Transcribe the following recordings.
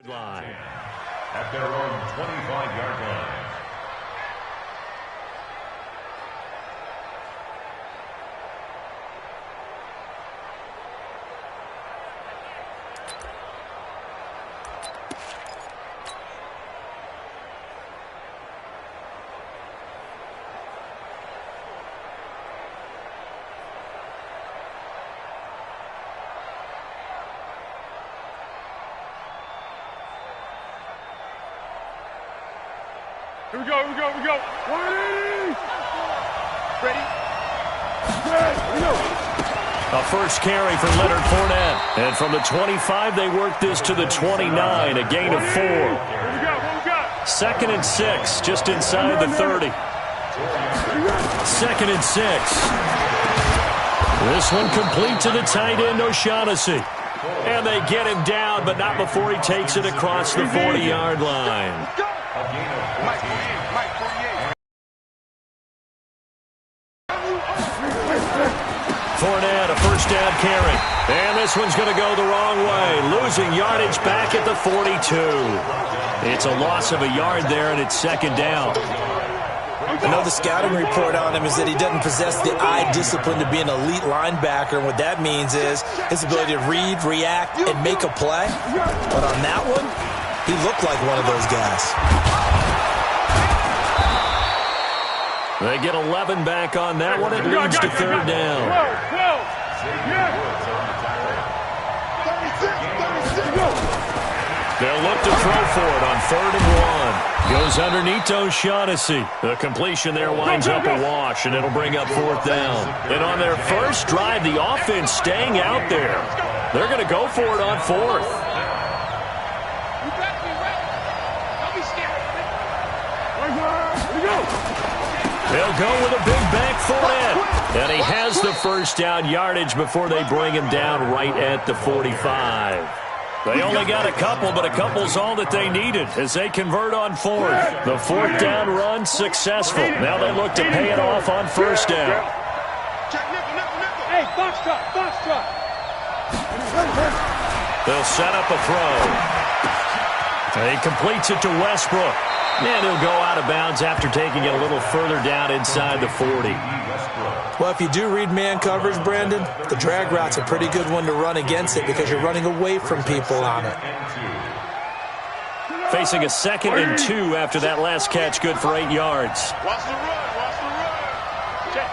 line. At their own 25-yard line. Here we go. 180! Ready? Here we go. A first carry for Leonard Fournette. And from the 25, they work this to the 29, a gain of 4. What we got? 2nd and 6, just inside the 30. 2nd and 6. This one complete to the tight end, O'Shaughnessy. And they get him down, but not before he takes it across the 40-yard line. Fournette, a first down carry. And this one's going to go the wrong way. Losing yardage back at the 42. It's a loss of a yard there, and it's 2nd down. I know the scouting report on him is that he doesn't possess the eye discipline to be an elite linebacker. And what that means is his ability to read, react, and make a play. But on that one, he looked like one of those guys. They get 11 back on that one. It leads to 3rd down. They'll look to throw for it on 3rd and 1. Goes underneath to O'Shaughnessy. The completion there winds up a wash, and it'll bring up 4th down. And on their first drive, the offense staying out there. They're going to go for it on 4th. They'll go with a big back Fournette. And he has the first down yardage before they bring him down right at the 45. They only got a couple, but a couple's all that they needed as they convert on 4th. The 4th down run successful. Now they look to pay it off on 1st down. Hey, box truck. They'll set up a throw. He completes it to Westbrook. And he'll go out of bounds after taking it a little further down inside the 40. Well, if you do read man coverage, Brandon, the drag route's a pretty good one to run against it because you're running away from people on it. Facing a 2nd and 2 after that last catch, good for 8 yards. Watch the run. Check.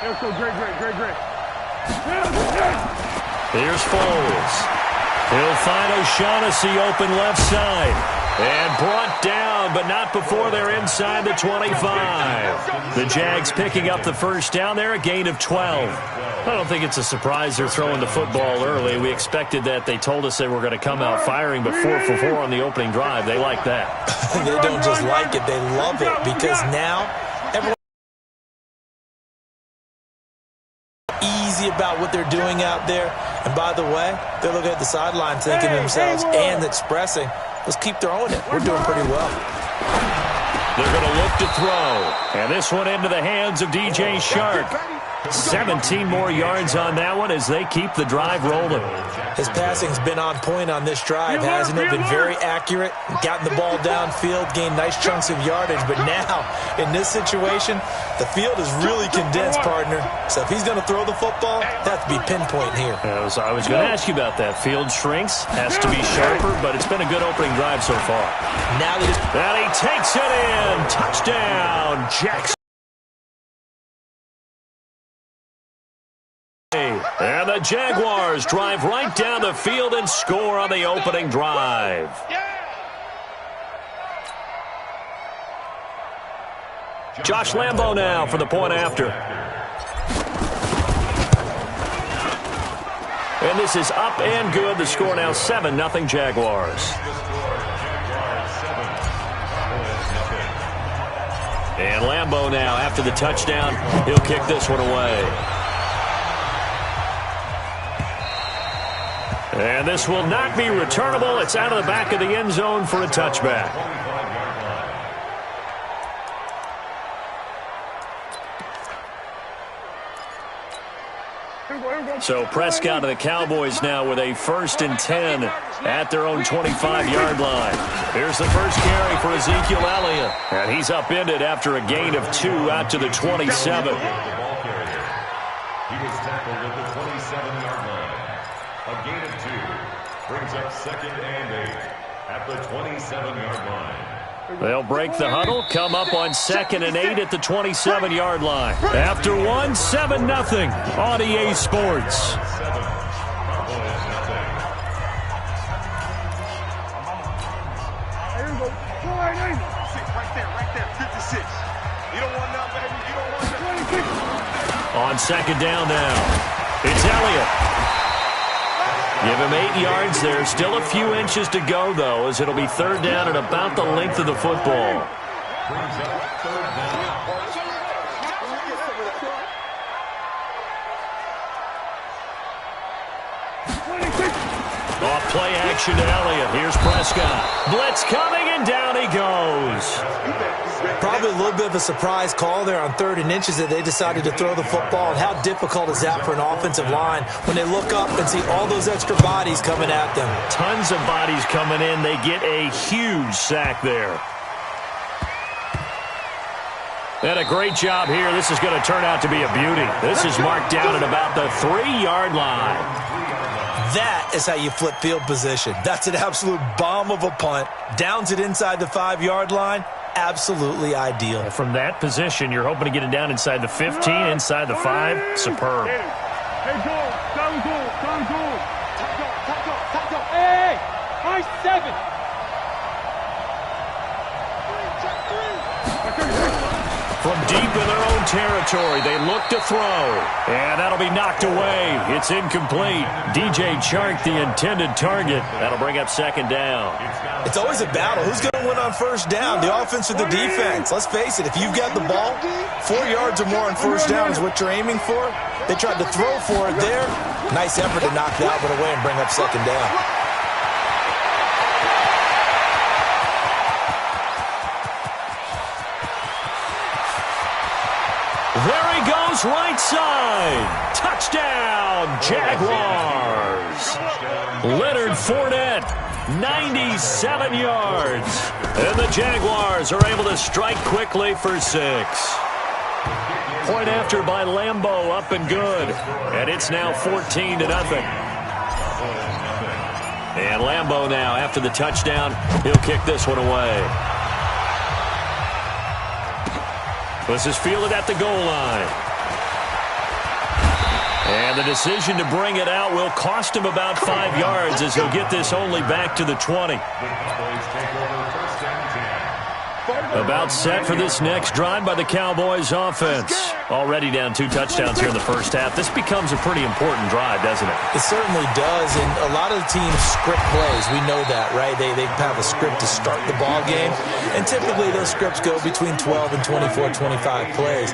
Let's go, great. Here's Foles. He'll find O'Shaughnessy open left side. And brought down, but not before they're inside the 25. The Jags picking up the first down there, a gain of 12. I don't think it's a surprise they're throwing the football early. We expected that. They told us they were going to come out firing, but 4 for 4 on the opening drive. They like that. They don't just like it, they love it, because now everyone easy about what they're doing out there. And by the way, they're looking at the sideline thinking to themselves and expressing, let's keep throwing it. We're doing pretty well. They're going to look to throw. And this one into the hands of DJ Shark. 17 more yards on that one as they keep the drive rolling. His passing's been on point on this drive, hasn't it? Been very accurate, gotten the ball downfield, gained nice chunks of yardage. But now, in this situation, the field is really condensed, partner. So if he's going to throw the football, that has to be pinpoint here. I was going to ask you about that. Field shrinks, has to be sharper, but it's been a good opening drive so far. Now they just... And he takes it in. Touchdown, Jackson. And the Jaguars drive right down the field and score on the opening drive. Josh Lambo now for the point after. And this is up and good. The score now 7-0 Jaguars. And Lambo now after the touchdown. He'll kick this one away. And this will not be returnable. It's out of the back of the end zone for a touchback. So Prescott and the Cowboys now with a 1st and 10 at their own 25-yard line. Here's the first carry for Ezekiel Elliott. And he's upended after a gain of 2 out to the 27. He was tackled at the 27-yard line. A gain of 2 brings up 2nd and 8 at the 27-yard line. They'll break the huddle, come up on 2nd and 8 at the 27-yard line. After 1, 7-0 on EA Sports. On 2nd down now, it's Elliott. Give him 8 yards there. Still a few inches to go, though, as it'll be 3rd down and about the length of the football. Off play action to Elliott. Here's Prescott. Blitz coming, and down he goes. Probably a little bit of a surprise call there on 3rd and inches that they decided to throw the football. And how difficult is that for an offensive line when they look up and see all those extra bodies coming at them? Tons of bodies coming in. They get a huge sack there. And a great job here. This is going to turn out to be a beauty. This is marked down at about the 3-yard line. That is how you flip field position. That's an absolute bomb of a punt. Downs it inside the 5-yard line. Absolutely ideal. From that position, you're hoping to get it down inside the 15, inside the 5. Superb. Hey, goal. Down goal. Down goal. Top go. Hey, high 7. From deep in their own territory, they look to throw. And that'll be knocked away. It's incomplete. DJ Chark, the intended target. That'll bring up 2nd down. It's always a battle. Who's going to win on 1st down, the offense or the defense? Let's face it, if you've got the ball, 4 yards or more on 1st down is what you're aiming for. They tried to throw for it there. Nice effort to knock that one away and bring up 2nd down. There he goes, right side. Touchdown, Jaguars. Leonard Fournette, 97 yards. And the Jaguars are able to strike quickly for 6. Point after by Lambeau, up and good. And it's now 14-0. And Lambeau now, after the touchdown, he'll kick this one away. This is fielded at the goal line. And the decision to bring it out will cost him about 5 yards as he'll get this only back to the 20. About set for this next drive by the Cowboys offense. Already down 2 touchdowns here in the first half. This becomes a pretty important drive, doesn't it? It certainly does, and a lot of the teams script plays. We know that, right? They have a script to start the ball game, and typically those scripts go between 12 and 24, 25 plays.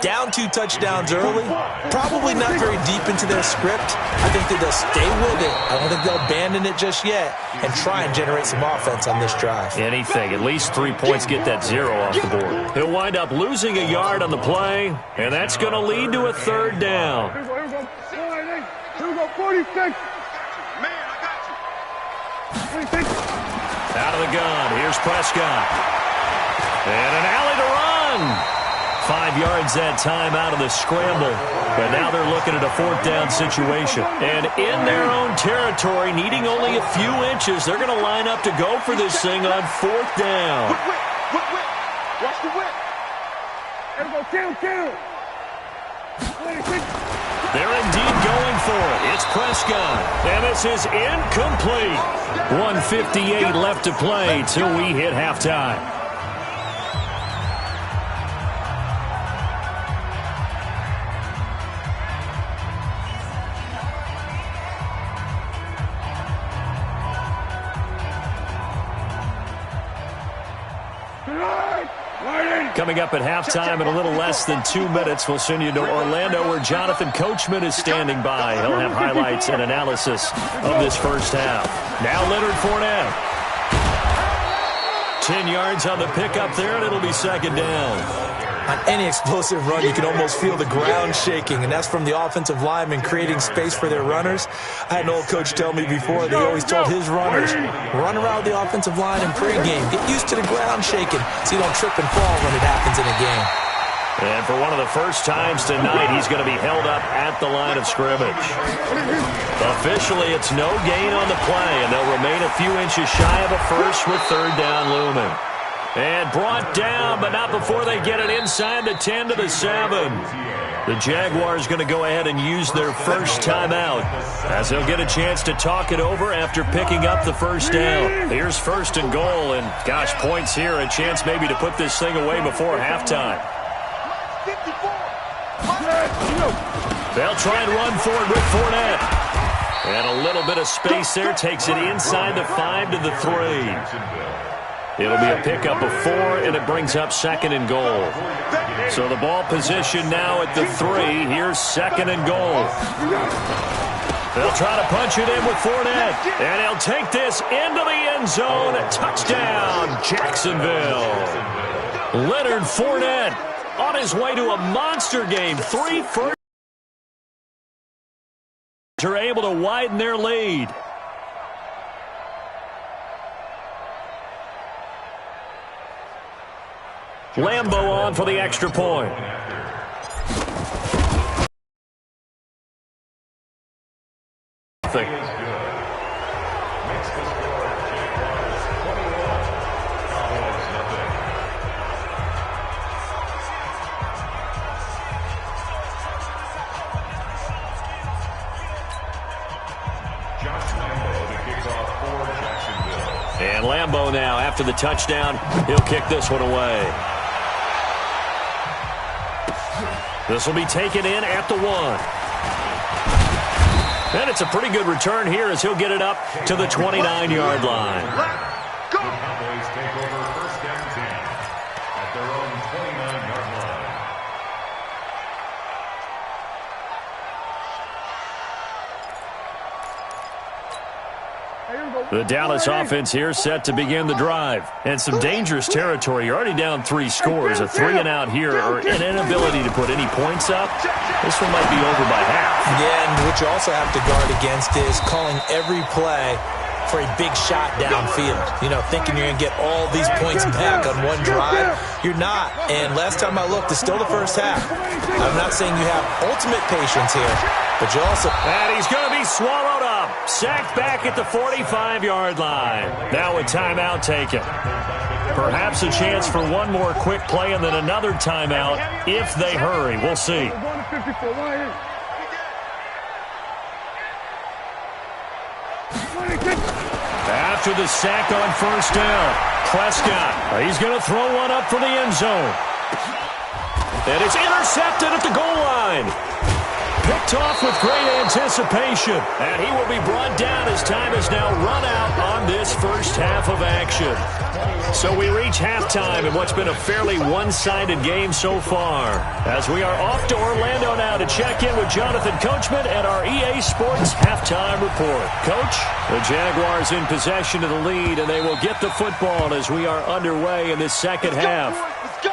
Down 2 touchdowns early, probably not very deep into their script. I think that they'll stay with it. I don't think they'll abandon it just yet and try and generate some offense on this drive. Anything. At least 3 points get that 0 off the board. He'll wind up losing a yard on the play, and that's going to lead to a 3rd down. Here we go. 46. Man, I got you. 46. Out of the gun. Here's Prescott. And an alley to run. 5 yards that time out of the scramble. But now they're looking at a 4th down situation. And in their own territory, needing only a few inches, they're going to line up to go for this thing on 4th down. Whip. Watch the whip. Here we go. Kill. 26. They're indeed going for it. It's Prescott. And this is incomplete. 1:58 left to play till we hit halftime. Coming up at halftime in a little less than 2 minutes, we'll send you to Orlando where Jonathan Coachman is standing by. He'll have highlights and analysis of this first half. Now Leonard Fournette. 10 yards on the pickup there, and it'll be 2nd down. On any explosive run, you can almost feel the ground shaking, and that's from the offensive linemen creating space for their runners. I had an old coach tell me before that he always told his runners, run around the offensive line in pregame. Get used to the ground shaking so you don't trip and fall when it happens in a game. And for one of the first times tonight, he's going to be held up at the line of scrimmage. Officially, it's no gain on the play, and they'll remain a few inches shy of a first with third down looming. And brought down, but not before they get it inside the 10 to the 7. The Jaguars going to go ahead and use their first timeout as they'll get a chance to talk it over after picking up the first down. Here's first and goal, and gosh, points here, a chance maybe to put this thing away before halftime. They'll try and run for it with Fournette. And a little bit of space there takes it inside the 5 to the 3. It'll be a pickup of 4, and it brings up second and goal. So the ball position now at the 3. Here's second and goal. They'll try to punch it in with Fournette. And he'll take this into the end zone. Touchdown, Jacksonville. Leonard Fournette on his way to a monster game. 3 first are able to widen their lead. Lambeau on for the extra point. And Lambeau now, after the touchdown, he'll kick this one away. This will be taken in at the 1. And it's a pretty good return here as he'll get it up to the 29-yard line. The Cowboys take over first down 10 at their own 29-yard line. The Dallas offense here set to begin the drive. And some dangerous territory. You're already down 3 scores. A 3-and-out here or an inability to put any points up. This one might be over by half. Yeah, and what you also have to guard against is calling every play for a big shot downfield. You know, thinking you're going to get all these points back on one drive. You're not. And last time I looked, it's still the first half. I'm not saying you have ultimate patience here, but you also... And he's going to be swallowed up. Sacked back at the 45-yard line. Now a timeout taken. Perhaps a chance for one more quick play and then another timeout if they hurry. We'll see. After the sack on first down, Prescott, he's going to throw one up for the end zone. And it's intercepted at the goal line. Picked off with great anticipation. And he will be brought down as time is now run out on this first half of action. So we reach halftime in what's been a fairly one-sided game so far. As we are off to Orlando now to check in with Jonathan Coachman and our EA Sports halftime report. Coach, the Jaguars in possession of the lead, and they will get the football as we are underway in this second half. Let's go!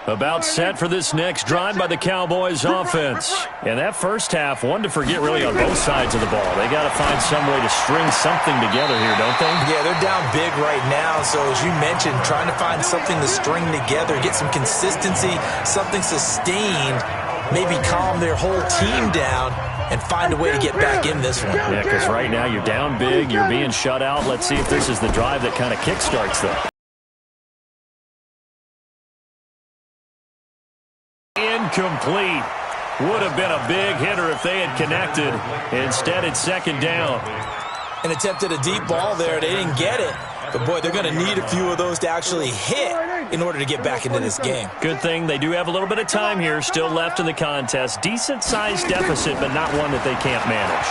About set for this next drive by the Cowboys offense. And that first half, one to forget really on both sides of the ball. They got to find some way to string something together here, don't they? Yeah, they're down big right now. So as you mentioned, trying to find something to string together, get some consistency, something sustained, maybe calm their whole team down and find a way to get back in this one. Yeah, because right now you're down big, you're being shut out. Let's see if this is the drive that kind of kickstarts them. Incomplete. Would have been a big hitter if they had connected. Instead, it's second down. And attempted a deep ball there. They didn't get it. But, boy, they're going to need a few of those to actually hit in order to get back into this game. Good thing they do have a little bit of time here still left in the contest. Decent-sized deficit, but not one that they can't manage.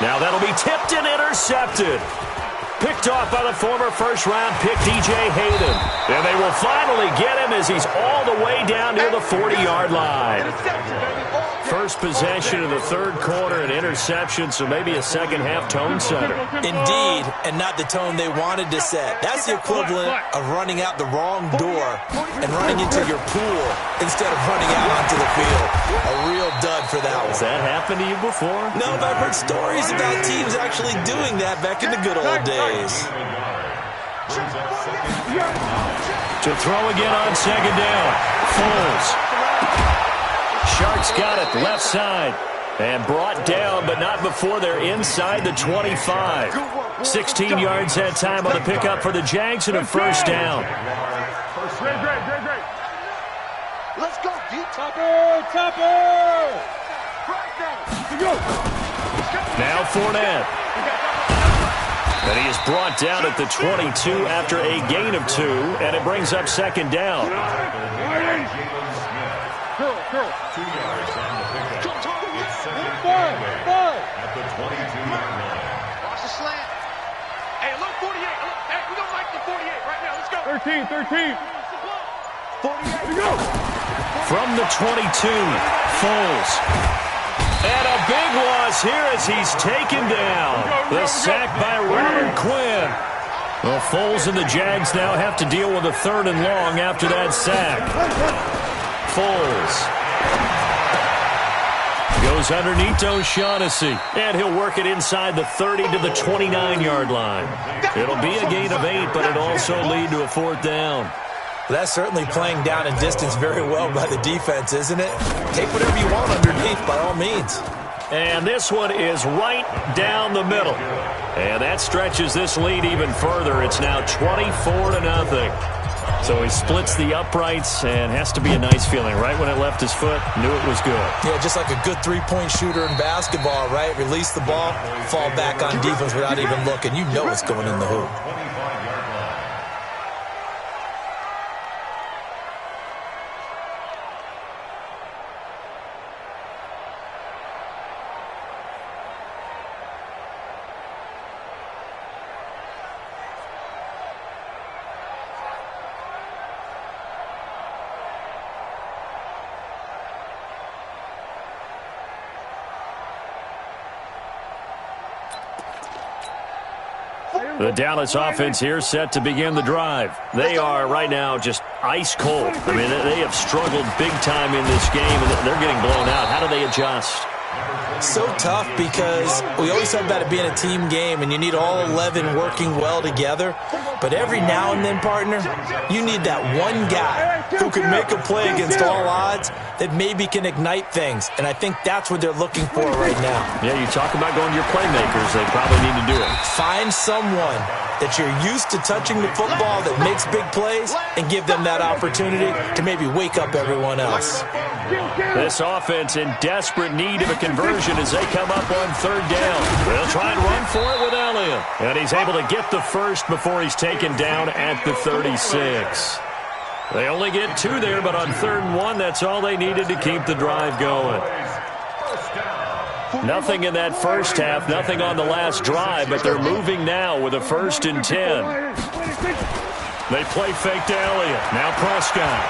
Now that'll be tipped and intercepted. Picked off by the former first-round pick, DJ Hayden. And they will finally get him as he's all the way down near the 40-yard line. First possession of the third quarter, an interception, so maybe a second-half tone setter. Indeed, and not the tone they wanted to set. That's the equivalent of running out the wrong door and running into your pool instead of running out onto the field. A real dud for that one. Has that happened to you before? No, but I've heard stories about teams actually doing that back in the good old days. To throw again on second down. Foles. Sharks got it left side and brought down, but not before they're inside the 25. 16 yards that time on the pickup for the Jags and a first down. Great. Let's go, D. Topper. Now Fournette. And he is brought down at the 22 after a gain of 2, and it brings up second down. 2 yards on the pickup. It's second down at the 22-yard line. Watch the slant. Hey, look, 48. Hey, we don't like the 48 right now. Let's go. 13. 48. We go. From the 22, Foles. And a big loss here as he's taken down. The sack by Robert Quinn. Well, Foles and the Jags now have to deal with a 3rd and long after that sack. Foles goes underneath O'Shaughnessy, and he'll work it inside the 30 to the 29-yard line. It'll be a gain of 8, but it'll also lead to a 4th down. That's certainly playing down in distance very well by the defense, isn't it? Take whatever you want underneath, by all means. And this one is right down the middle. And that stretches this lead even further. It's now 24-0. So he splits the uprights, and has to be a nice feeling. Right when it left his foot, knew it was good. Yeah, just like a good three-point shooter in basketball, right? Release the ball, fall back on defense without even looking. You know it's going in the hoop. The Dallas offense here set to begin the drive. They are right now just ice cold. I mean, they have struggled big time in this game, and they're getting blown out. How do they adjust? So tough because we always talk about it being a team game, and you need all 11 working well together. But every now and then, partner, you need that one guy who can make a play against all odds that maybe can ignite things. And I think that's what they're looking for right now. Yeah, you talk about going to your playmakers. They probably need to do it. Find someone that you're used to touching the football that makes big plays and give them that opportunity to maybe wake up everyone else. This offense in desperate need of a conversion as they come up on 3rd down. They'll try and run for it with Elliott. And he's able to get the first before he's taken down at the 36. They only get 2 there, but on 3rd and 1, that's all they needed to keep the drive going. Nothing in that first half, nothing on the last drive, but they're moving now with a 1st and 10. They play fake to Elliott. Now Prescott.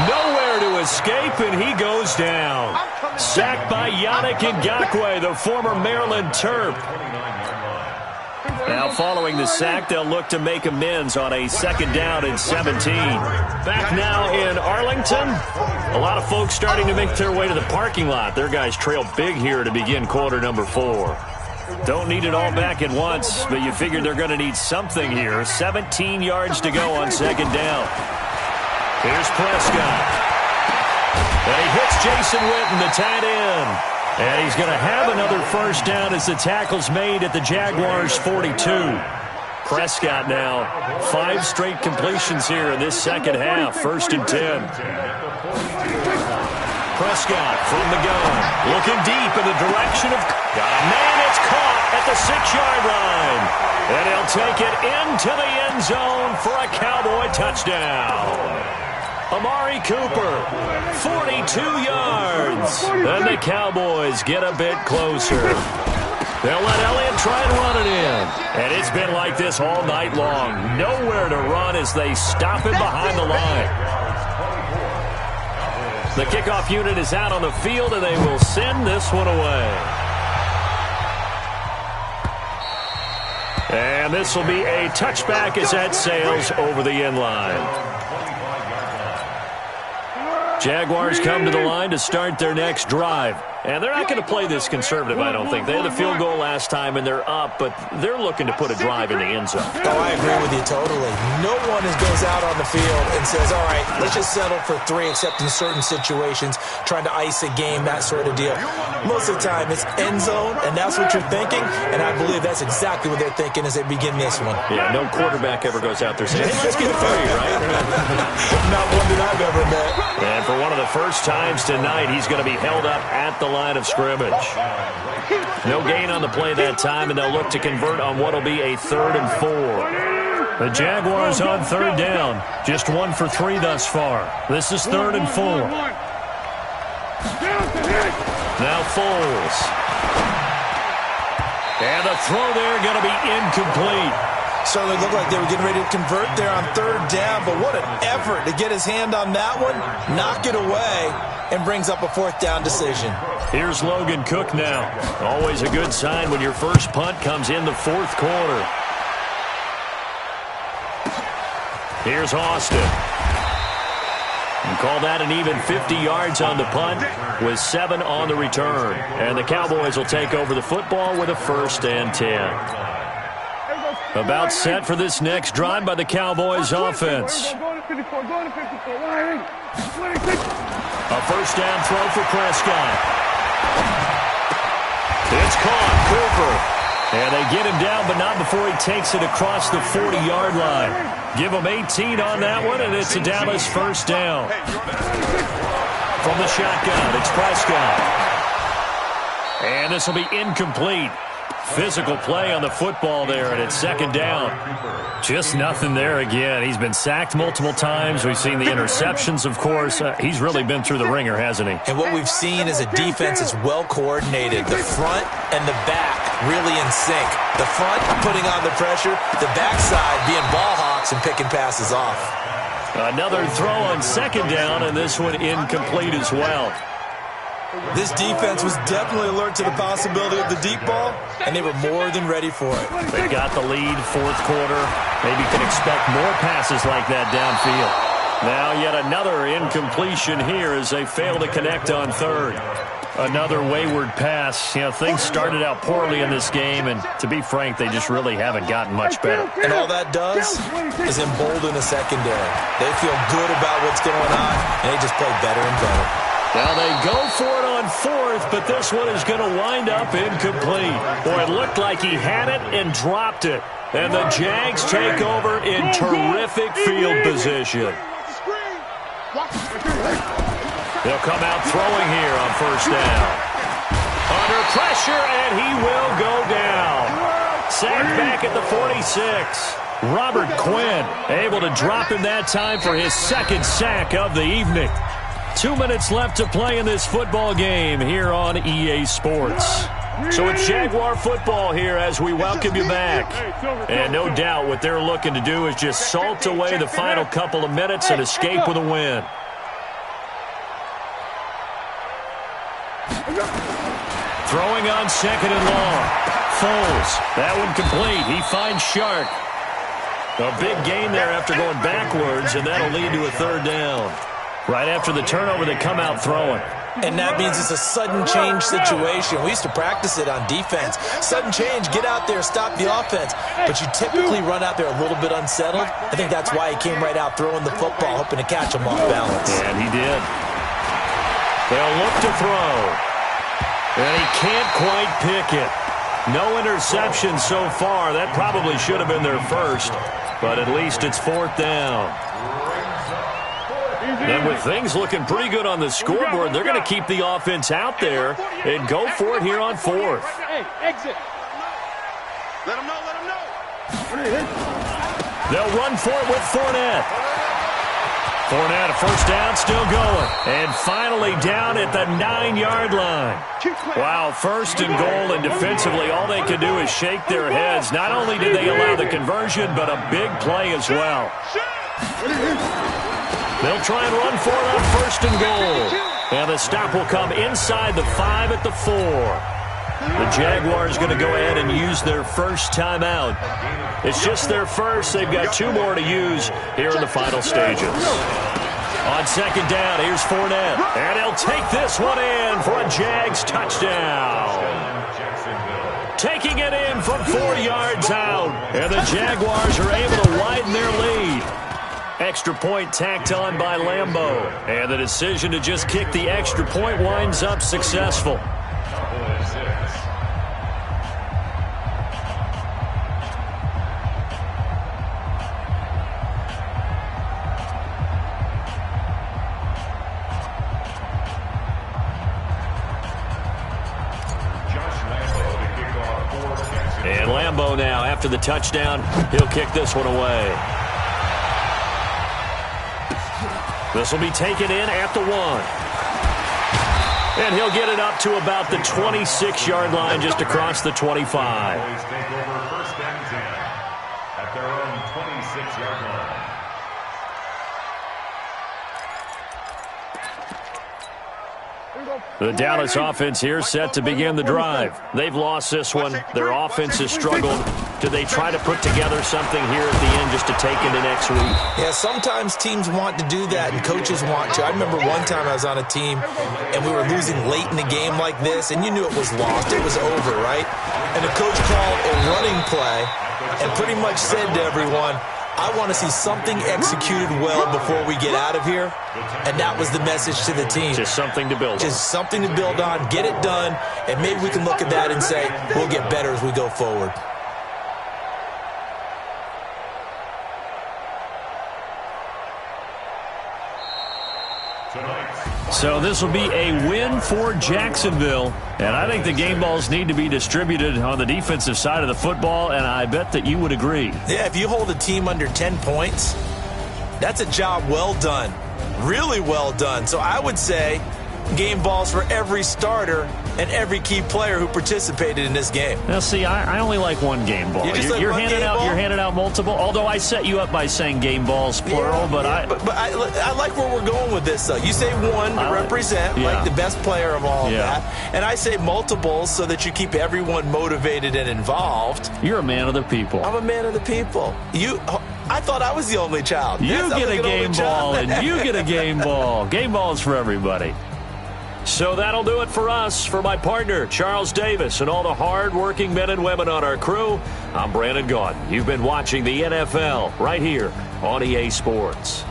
Nowhere to escape, and he goes down. Sacked by Yannick Ngakoue, the former Maryland Terp. Now following the sack, they'll look to make amends on a 2nd down and 17. Back now in Arlington. A lot of folks starting to make their way to the parking lot. Their guys trail big here to begin quarter number 4. Don't need it all back at once, but you figure they're going to need something here. 17 yards to go on 2nd down. Here's Prescott. And he hits Jason Witten, the tight end. And he's going to have another 1st down as the tackle's made at the Jaguars' 42. Prescott now, 5 straight completions here in this 2nd half. 1st and 10. Prescott from the gun, looking deep in the direction of... Got a man, it's caught at the 6-yard line. And he'll take it into the end zone for a Cowboy touchdown. Amari Cooper, 42 yards. And the Cowboys get a bit closer. They'll let Elliott try and run it in. And it's been like this all night long. Nowhere to run as they stop him behind the line. The kickoff unit is out on the field, and they will send this one away. And this will be a touchback as that sails over the end line. Jaguars come to the line to start their next drive. And they're not going to play this conservative, I don't think. They had a field goal last time, and they're up, but they're looking to put a drive in the end zone. Oh, I agree with you totally. No one goes out on the field and says, all right, let's just settle for 3, except in certain situations, trying to ice a game, that sort of deal. Most of the time, it's end zone, and that's what you're thinking, and I believe that's exactly what they're thinking as they begin this one. Yeah, no quarterback ever goes out there saying, hey, let's get 3, right? Not one that I've ever met. And for one of the first times tonight, he's going to be held up at the line of scrimmage. No gain on the play that time, and they'll look to convert on what will be a 3rd and 4. The Jaguars on 3rd down. Just 1 for 3 thus far. This is 3rd and 4. Now Foles. And the throw there going to be incomplete. Certainly looked like they were getting ready to convert there on 3rd down, but what an effort to get his hand on that one, knock it away, and brings up a 4th down decision. Here's Logan Cook now. Always a good sign when your first punt comes in the 4th quarter. Here's Austin. And call that an even 50 yards on the punt with 7 on the return. And the Cowboys will take over the football with a 1st and 10. About set for this next drive by the Cowboys offense. A 1st down throw for Prescott. It's caught, Cooper. And they get him down, but not before he takes it across the 40-yard line. Give him 18 on that one, and it's a Dallas 1st down. From the shotgun, it's Prescott. And this will be incomplete. Physical play on the football there, and it's 2nd down. Just nothing there again. He's been sacked multiple times. We've seen the interceptions, of course. He's really been through the ringer, hasn't he? And what we've seen is a defense that's well coordinated. The front and the back really in sync. The front putting on the pressure, the backside being ball hawks and picking passes off. Another throw on 2nd down, and this one incomplete as well. This defense was definitely alert to the possibility of the deep ball, and they were more than ready for it. They got the lead, 4th quarter. Maybe can expect more passes like that downfield. Now yet another incompletion here as they fail to connect on 3rd. Another wayward pass. You know, things started out poorly in this game, and to be frank, they just really haven't gotten much better. And all that does is embolden the secondary. They feel good about what's going on, and they just play better and better. Now they go for it on 4th, but this one is going to wind up incomplete. Boy, it looked like he had it and dropped it. And the Jags take over in terrific field position. They'll come out throwing here on 1st down. Under pressure, and he will go down. Sacked back at the 46. Robert Quinn able to drop him that time for his 2nd sack of the evening. 2 minutes left to play in this football game here on EA Sports. So it's Jaguar football here as we welcome you back. And no doubt what they're looking to do is just salt away the final couple of minutes and escape with a win. Throwing on 2nd and long. Foles. That one complete. He finds Shark. A big gain there after going backwards, and that'll lead to a 3rd down. Right after the turnover, they come out throwing. And that means it's a sudden change situation. We used to practice it on defense. Sudden change, get out there, stop the offense. But you typically run out there a little bit unsettled. I think that's why he came right out throwing the football, hoping to catch him off balance. And he did. They'll look to throw. And he can't quite pick it. No interception so far. That probably should have been their first. But at least it's 4th down. And with things looking pretty good on the scoreboard, they're going to keep the offense out there and go for it here on 4th. Hey, exit. Let them know, let them know. They'll run for it with Fournette. Fournette, a first down, still going. And finally down at the 9-yard line. Wow, first and goal, and defensively all they could do is shake their heads. Not only did they allow the conversion, but a big play as well. They'll try and run for it on first and goal. And the stop will come inside the 5 at the 4. The Jaguars going to go ahead and use their first timeout. It's just their first. They've got 2 more to use here in the final stages. On second down, here's Fournette. And he'll take this one in for a Jags touchdown. Taking it in from 4 yards out. And the Jaguars are able to widen their lead. Extra point tacked on by Lambeau. And the decision to just kick the extra point winds up successful. And Lambeau now, after the touchdown, he'll kick this one away. This will be taken in at the 1. And he'll get it up to about the 26-yard line, just across the 25. Boys take over first and 10 at their own 26-yard line. The Dallas offense here set to begin the drive. They've lost this one. Their offense has struggled. Do they try to put together something here at the end just to take into next week? Yeah, sometimes teams want to do that and coaches want to. I remember one time I was on a team and we were losing late in the game like this, and you knew it was lost. It was over, right? And the coach called a running play and pretty much said to everyone, I want to see something executed well before we get out of here. And that was the message to the team. Just something to build on. Just something to build on, get it done, and maybe we can look at that and say, we'll get better as we go forward. So this will be a win for Jacksonville. And I think the game balls need to be distributed on the defensive side of the football, and I bet that you would agree. Yeah, if you hold a team under 10 points, that's a job well done. Really well done. So I would say game balls for every starter and every key player who participated in this game. Now, see, I only like one game ball. You're handing out multiple. Although I set you up by saying game balls plural, but I like where we're going with this. Though you say one to represent like the best player of all of that, and I say multiples so that you keep everyone motivated and involved. You're a man of the people. I'm a man of the people. I thought I was the only child. You get a game ball, and you get a game ball. Game balls for everybody. So that'll do it for us. For my partner, Charles Davis, and all the hard-working men and women on our crew, I'm Brandon Gaudin. You've been watching the NFL right here on EA Sports.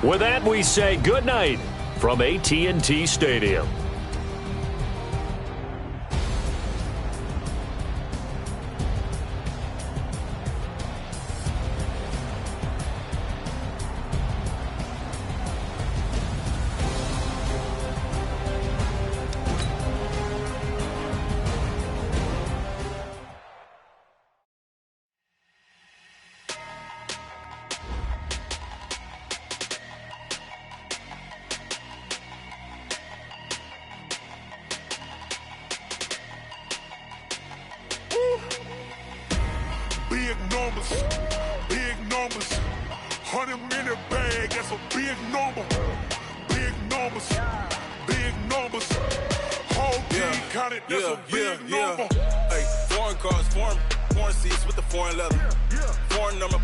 With that, we say good night from AT&T Stadium. Big numbers, 100-minute bag, that's a big number. Big numbers, whole team counted, that's a big number. Hey, foreign cars, foreign seats with the foreign leather. Foreign number.